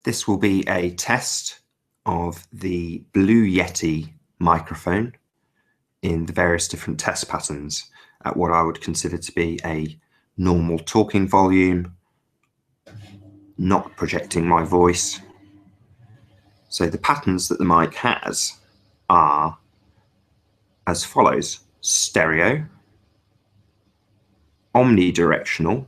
This will be a test of the Blue Yeti microphone in the various different test patterns at what I would consider to be a normal talking volume, not projecting my voice. So the patterns that the mic has are as follows: stereo, omnidirectional,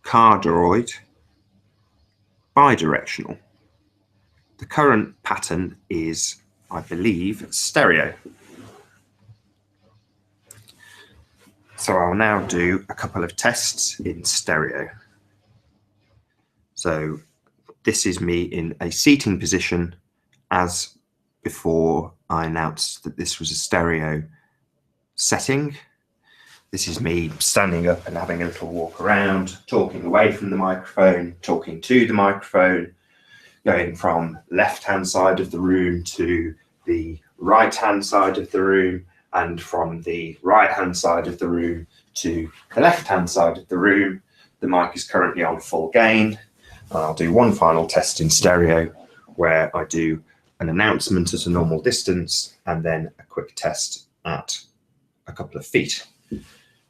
cardioid, bidirectional. The current pattern is, I believe, stereo. So I'll now do a couple of tests in stereo. So this is me in a seating position as before I announced that this was a stereo setting. This is me standing up and having a little walk around, talking away from the microphone, talking to the microphone, going from left-hand side of the room to the right-hand side of the room, and from the right-hand side of the room to the left-hand side of the room. The mic is currently on full gain. I'll do one final test in stereo where I do an announcement at a normal distance and then a quick test at a couple of feet.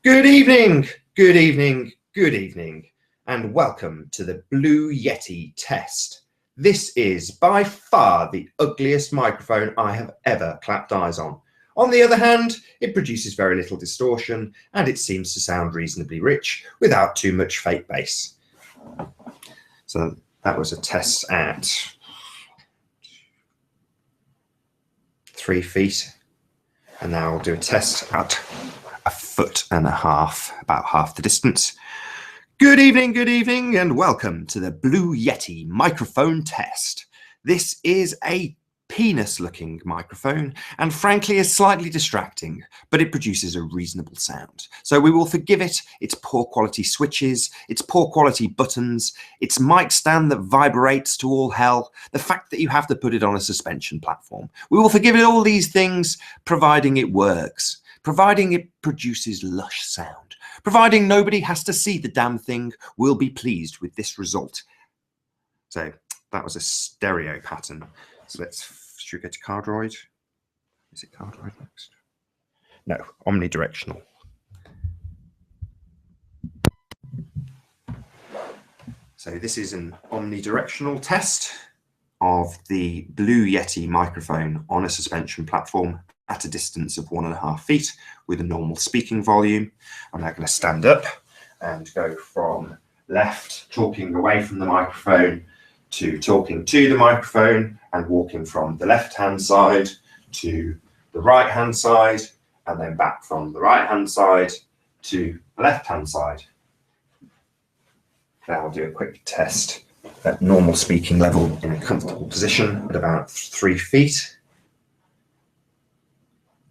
Good evening, good evening, good evening, and welcome to the Blue Yeti test. This is by far the ugliest microphone I have ever clapped eyes on. On the other hand, it produces very little distortion and it seems to sound reasonably rich without too much fake bass. So that was a test at 3 feet. And now I'll do a test at 1.5 feet, about half the distance. Good evening, and welcome to the Blue Yeti microphone test. This is a penis-looking microphone, and frankly is slightly distracting, but it produces a reasonable sound. So we will forgive it, its poor quality switches, its poor quality buttons, its mic stand that vibrates to all hell, the fact that you have to put it on a suspension platform. We will forgive it all these things, providing it works, providing it produces lush sound, providing nobody has to see the damn thing. We'll be pleased with this result. So that was a stereo pattern. So should we go to cardioid? Is it cardioid next? No, omnidirectional. So this is an omnidirectional test of the Blue Yeti microphone on a suspension platform at a distance of 1.5 feet with a normal speaking volume. I'm now going to stand up and go from left, talking away from the microphone, to talking to the microphone, and walking from the left-hand side to the right-hand side, and then back from the right-hand side to the left-hand side. Now I'll do a quick test at normal speaking level in a comfortable position at about 3 feet.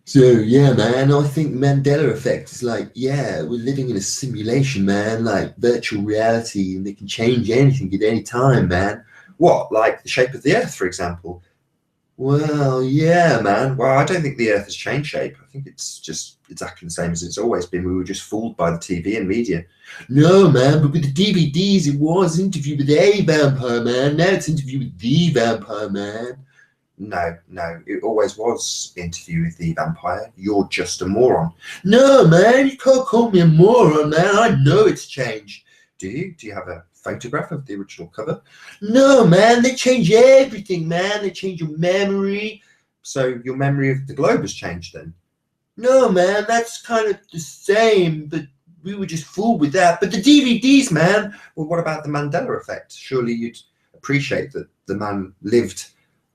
So yeah, man, I think Mandela effect is like, yeah, we're living in a simulation, man, like virtual reality, and they can change anything at any time, man. What, like the shape of the Earth, for example? Well, yeah, man. Well, I don't think the Earth has changed shape. I think it's just exactly the same as it's always been. We were just fooled by the TV and media. No, man, but with the DVDs, it was Interview with a Vampire Man. Now it's Interview with the Vampire Man. No, it always was Interview with the Vampire. You're just a moron. No, man, you can't call me a moron, man. I know it's changed. Do you? Do you have a photograph of the original cover? No, man, they change everything, man. They change your memory. So your memory of the globe has changed then? No, man, that's kind of the same, but we were just fooled with that. But the DVDs, man. Well, what about the Mandela effect? Surely you'd appreciate that the man lived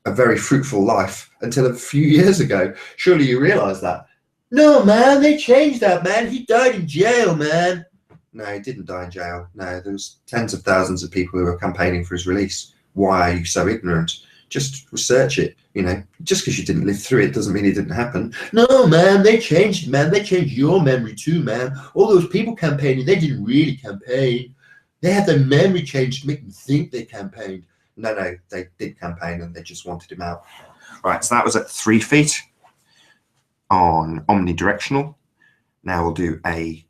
a very fruitful life until a few years ago. Surely you realize that? No, man, they changed that, man. He died in jail, man. No, he didn't die in jail. No, there was tens of thousands of people who were campaigning for his release. Why are you so ignorant? Just research it, you know. Just because you didn't live through it doesn't mean it didn't happen. No, man, they changed, man. They changed your memory too, man. All those people campaigning, they didn't really campaign. They had their memory changed to make them think they campaigned. No, they did campaign and they just wanted him out. Right, so that was at 3 feet on omnidirectional. Now we'll do a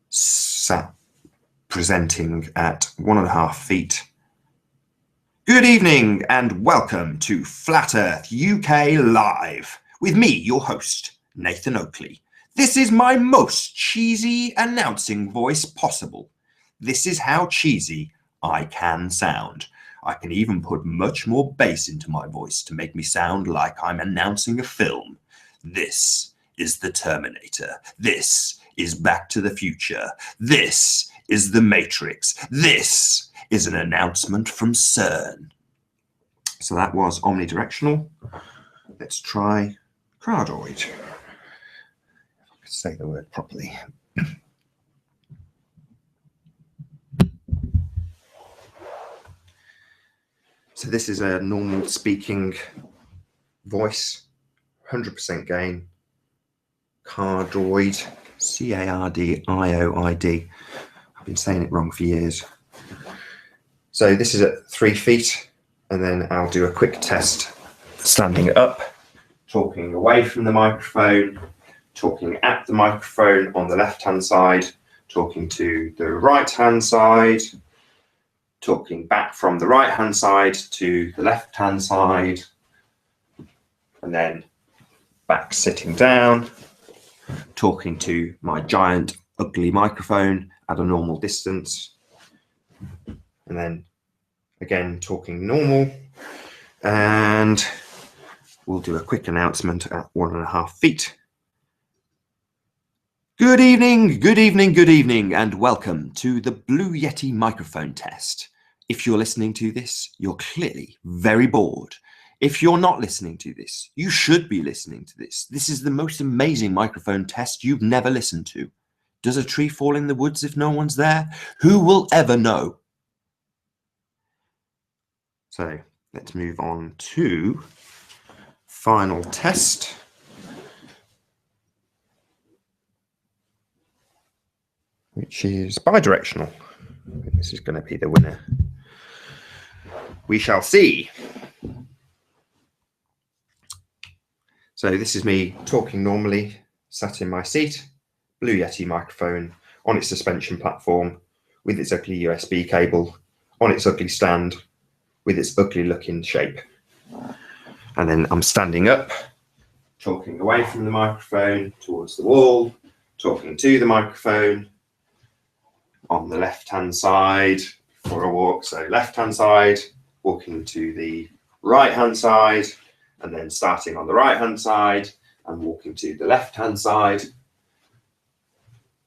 sat presenting at 1.5 feet Good evening and welcome to Flat Earth UK Live with me, your host, Nathan Oakley. This is my most cheesy announcing voice possible. This is how cheesy I can sound. I can even put much more bass into my voice to make me sound like I'm announcing a film. This is The Terminator. This is Back to the Future. This is The Matrix. This is an announcement from CERN. So that was omnidirectional. Let's try cardioid. If I could say the word properly. So this is a normal speaking voice, 100% gain, cardioid, C-A-R-D-I-O-I-D. I've been saying it wrong for years. So this is at 3 feet, and then I'll do a quick test standing up, talking away from the microphone, talking at the microphone on the left-hand side, talking to the right-hand side, talking back from the right-hand side to the left-hand side, and then back sitting down, talking to my giant ugly microphone at a normal distance, and then again talking normal, and we'll do a quick announcement at 1.5 feet. Good evening, good evening, good evening, and welcome to the Blue Yeti microphone test. If you're listening to this, you're clearly very bored. If you're not listening to this, you should be listening to this. This is the most amazing microphone test you've never listened to. Does a tree fall in the woods if no one's there? Who will ever know? So let's move on to final test. Which is bidirectional. This is going to be the winner. We shall see. So this is me talking normally, sat in my seat, Blue Yeti microphone on its suspension platform with its ugly USB cable, on its ugly stand with its ugly looking shape. And then I'm standing up, talking away from the microphone towards the wall, talking to the microphone on the left-hand side for a walk. So left-hand side, walking to the right-hand side, and then starting on the right-hand side and walking to the left-hand side,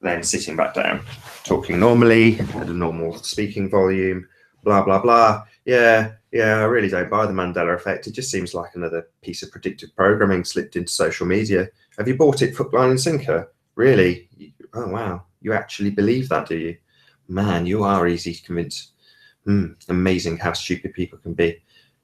then sitting back down, talking normally at a normal speaking volume, blah, blah, blah. Yeah, I really don't buy the Mandela effect. It just seems like another piece of predictive programming slipped into social media. Have you bought it hook, line and sinker? Really? Oh, wow. You actually believe that, do you? Man, you are easy to convince. Amazing how stupid people can be.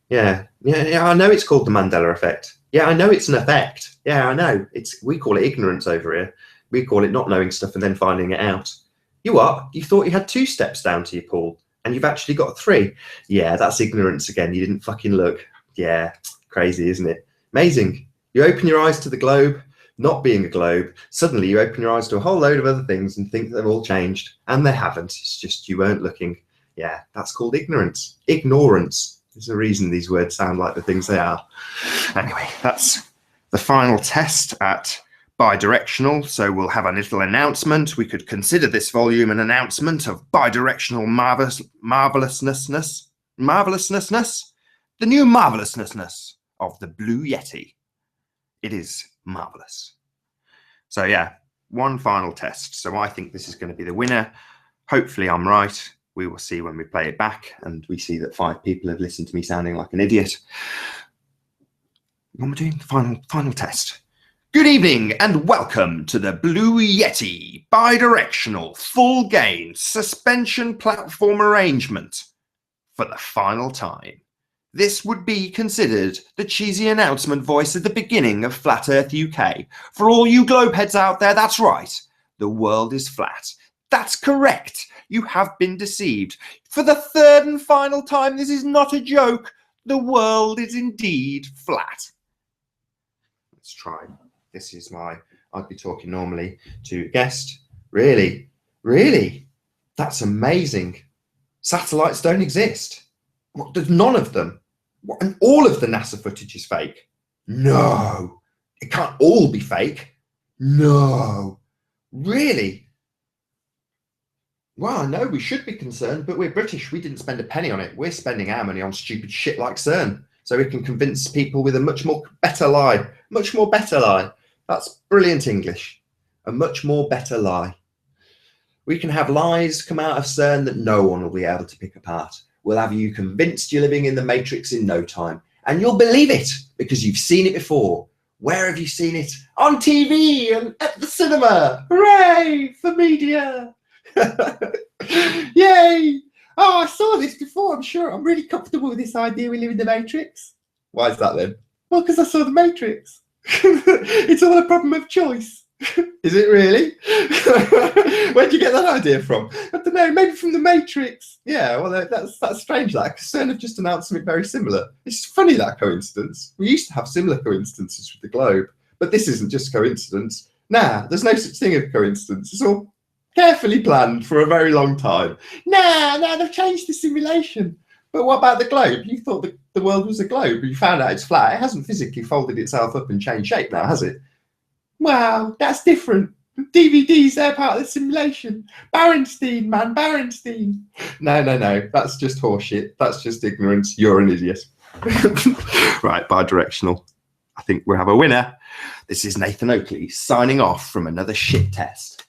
Yeah, I know it's called the Mandela effect. Yeah, I know it's an effect. Yeah, I know. We call it ignorance over here. We call it not knowing stuff and then finding it out. You what? You thought you had 2 steps down to your pool and you've actually got 3. Yeah, that's ignorance again. You didn't fucking look. Yeah, crazy, isn't it? Amazing. You open your eyes to the globe, not being a globe. Suddenly you open your eyes to a whole load of other things and think they've all changed. And they haven't. It's just you weren't looking. Yeah, that's called ignorance. Ignorance. There's a reason these words sound like the things they are. Anyway, that's the final test at bidirectional. So we'll have a little announcement. We could consider this volume an announcement of bidirectional marvelousness. The new marvelousness of the Blue Yeti. It is marvelous. So yeah, one final test. So I think this is going to be the winner. Hopefully I'm right. We will see when we play it back and we see that 5 people have listened to me sounding like an idiot. When we're doing the final test. Good evening and welcome to the Blue Yeti bidirectional full gain suspension platform arrangement for the final time. This would be considered the cheesy announcement voice at the beginning of Flat Earth UK. For all you globeheads out there, that's right. The world is flat. That's correct. You have been deceived. For the 3rd and final time, this is not a joke. The world is indeed flat. Let's try. This is I'd be talking normally to a guest. Really? Really? That's amazing. Satellites don't exist. What, there's none of them. What, and all of the NASA footage is fake? No. It can't all be fake. No. Really? Well, I know we should be concerned, but we're British. We didn't spend a penny on it. We're spending our money on stupid shit like CERN, so we can convince people with a much more better lie. Much more better lie. That's brilliant English. A much more better lie. We can have lies come out of CERN that no one will be able to pick apart. We'll have you convinced you're living in the Matrix in no time. And you'll believe it because you've seen it before. Where have you seen it? On TV and at the cinema. Hooray for media. Yay. Oh, I saw this before, I'm sure. I'm really comfortable with this idea we live in the Matrix. Why is that then? Well, because I saw the Matrix. It's all a problem of choice. Is it really? Where'd you get that idea from? I don't know, maybe from the Matrix. Yeah, well, that's strange, that, because CERN have just announced something very similar. It's funny, that coincidence. We used to have similar coincidences with the globe, but this isn't just coincidence. Nah, there's no such thing as coincidence. It's all carefully planned for a very long time. Nah, they've changed the simulation. But what about the globe? You thought the world was a globe, but you found out it's flat. It hasn't physically folded itself up and changed shape now, has it? Wow, that's different. DVDs, they're part of the simulation. Berenstein, man, Berenstein. No, that's just horseshit. That's just ignorance. You're an idiot. Right, bi-directional. I think we have a winner. This is Nathan Oakley signing off from another shit test.